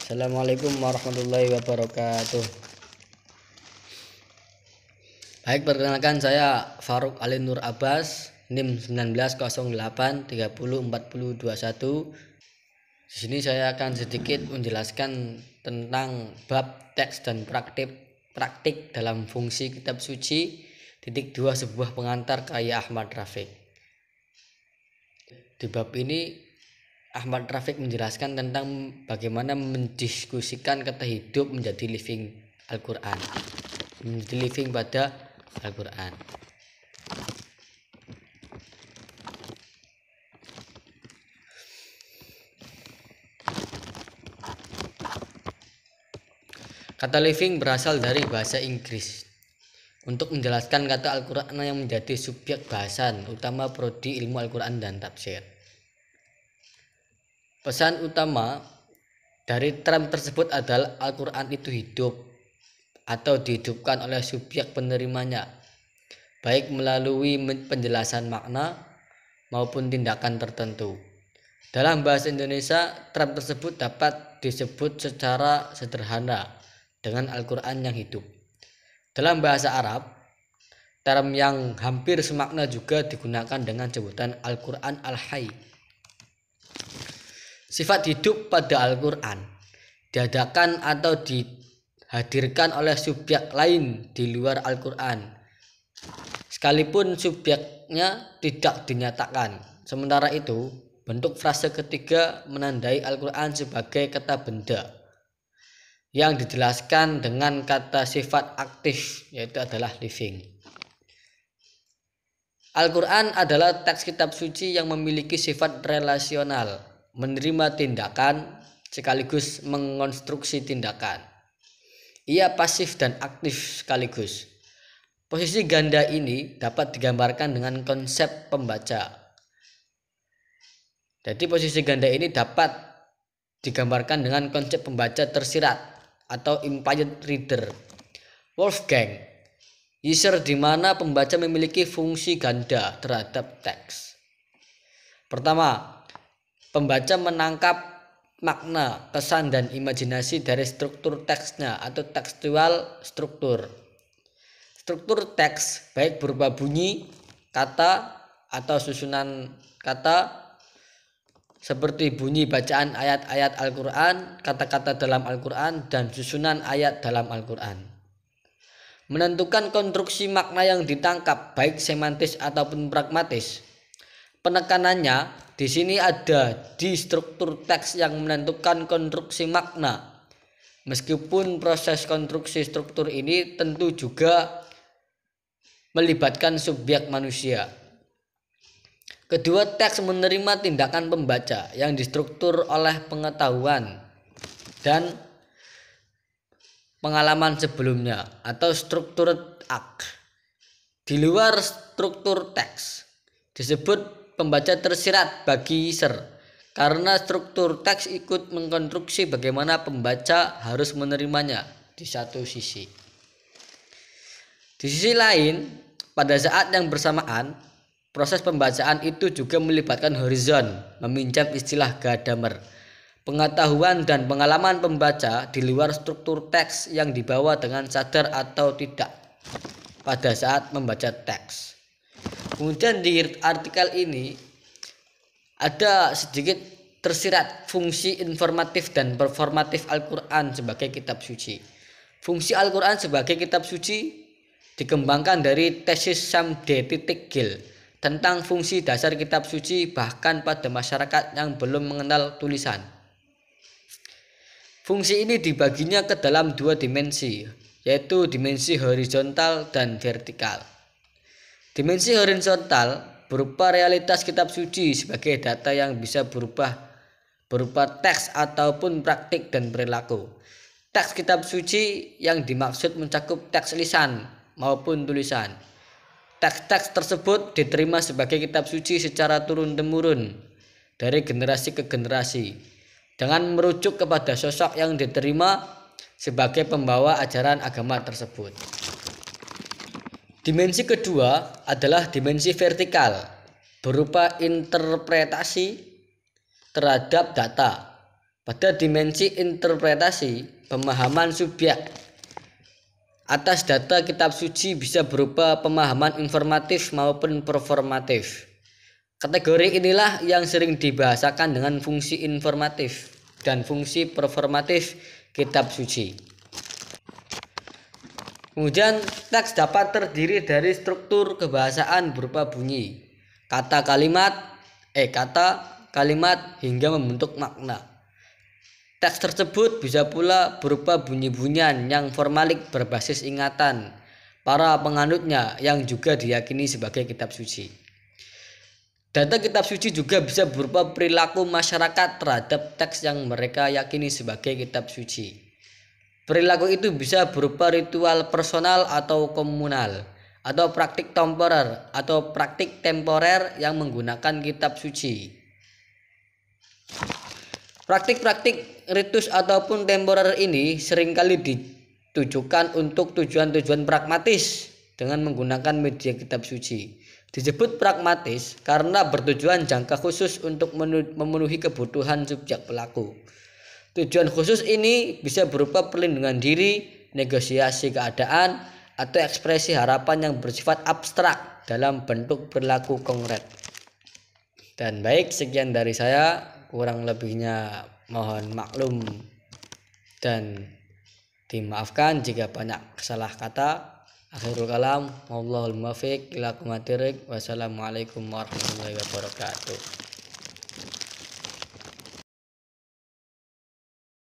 Assalamualaikum warahmatullahi wabarakatuh. Baik, perkenalkan saya Faruk Ali Nur Abbas, NIM 1908304021. Di sini saya akan sedikit menjelaskan tentang bab teks dan praktik dalam fungsi kitab suci titik 2 sebuah pengantar karya Ahmad Rafiq. Di bab ini Ahmad Rafiq menjelaskan tentang bagaimana mendiskusikan kata hidup menjadi living Al-Quran, menjadi living pada Al-Quran. Kata living berasal dari bahasa Inggris untuk menjelaskan kata Al-Quran yang menjadi subjek bahasan utama prodi ilmu Al-Quran dan tafsir. Pesan utama dari term tersebut adalah Al-Quran itu hidup atau dihidupkan oleh subjek penerimanya, baik melalui penjelasan makna maupun tindakan tertentu. Dalam bahasa Indonesia, term tersebut dapat disebut secara sederhana dengan Al-Quran yang hidup. Dalam bahasa Arab, term yang hampir semakna juga digunakan dengan sebutan Al-Quran Al-Hayy. Sifat hidup pada Al-Quran diadakan atau dihadirkan oleh subjek lain di luar Al-Quran, sekalipun subjeknya tidak dinyatakan. Sementara itu, bentuk frase ketiga menandai Al-Quran sebagai kata benda yang dijelaskan dengan kata sifat aktif, yaitu adalah living. Al-Quran adalah teks kitab suci yang memiliki sifat relasional, menerima tindakan sekaligus mengonstruksi tindakan. Ia pasif dan aktif sekaligus. Posisi ganda ini dapat digambarkan dengan konsep pembaca. Jadi posisi ganda ini dapat digambarkan dengan konsep pembaca tersirat atau implied reader. Wolfgang user di mana pembaca memiliki fungsi ganda terhadap teks. Pertama, pembaca menangkap makna, kesan, dan imajinasi dari struktur teksnya atau tekstual struktur. Struktur teks baik berupa bunyi, kata, atau susunan kata seperti bunyi bacaan ayat-ayat Al-Quran, kata-kata dalam Al-Quran, dan susunan ayat dalam Al-Quran. Menentukan konstruksi makna yang ditangkap baik semantis ataupun pragmatis. Penekanannya di sini ada di struktur teks yang menentukan konstruksi makna. Meskipun proses konstruksi struktur ini tentu juga melibatkan subjek manusia. Kedua, teks menerima tindakan pembaca yang distruktur oleh pengetahuan dan pengalaman sebelumnya atau struktur act. Di luar struktur teks disebut pembaca tersirat bagi user karena struktur teks ikut mengkonstruksi bagaimana pembaca harus menerimanya di satu sisi. Di sisi lain, pada saat yang bersamaan, proses pembacaan itu juga melibatkan horizon, meminjam istilah Gadamer, pengetahuan dan pengalaman pembaca di luar struktur teks yang dibawa dengan sadar atau tidak pada saat membaca teks. Kemudian di artikel ini ada sedikit tersirat fungsi informatif dan performatif Al-Quran sebagai kitab suci. Fungsi Al-Quran sebagai kitab suci dikembangkan dari tesis Sam D. Gill tentang fungsi dasar kitab suci bahkan pada masyarakat yang belum mengenal tulisan. Fungsi ini dibaginya ke dalam dua dimensi, yaitu dimensi horizontal dan vertikal. Dimensi horizontal berupa realitas kitab suci sebagai data yang bisa berubah berupa teks ataupun praktik dan perilaku. Teks kitab suci yang dimaksud mencakup teks lisan maupun tulisan. Teks-teks tersebut diterima sebagai kitab suci secara turun-temurun dari generasi ke generasi dengan merujuk kepada sosok yang diterima sebagai pembawa ajaran agama tersebut. Dimensi kedua adalah dimensi vertikal berupa interpretasi terhadap data. Pada dimensi interpretasi, pemahaman subjek atas data kitab suci bisa berupa pemahaman informatif maupun performatif. Kategori inilah yang sering dibahasakan dengan fungsi informatif dan fungsi performatif kitab suci. Kemudian teks dapat terdiri dari struktur kebahasaan berupa bunyi, kata, kalimat hingga membentuk makna. Teks tersebut bisa pula berupa bunyi-bunyian yang formalik berbasis ingatan para penganutnya yang juga diyakini sebagai kitab suci. Data kitab suci juga bisa berupa perilaku masyarakat terhadap teks yang mereka yakini sebagai kitab suci. Perilaku itu bisa berupa ritual personal atau komunal, atau praktik temporer yang menggunakan kitab suci. Praktik-praktik ritus ataupun temporer ini seringkali ditujukan untuk tujuan-tujuan pragmatis dengan menggunakan media kitab suci. Disebut pragmatis karena bertujuan jangka khusus untuk memenuhi kebutuhan subjek pelaku. Tujuan khusus ini bisa berupa perlindungan diri, negosiasi keadaan, atau ekspresi harapan yang bersifat abstrak dalam bentuk perilaku konkret. Dan baik, sekian dari saya. Kurang lebihnya mohon maklum dan dimaafkan jika banyak salah kata. Akhirul kalam, wallahul muwaffiq ila aqwamit thoriq. Wassalamualaikum warahmatullahi wabarakatuh.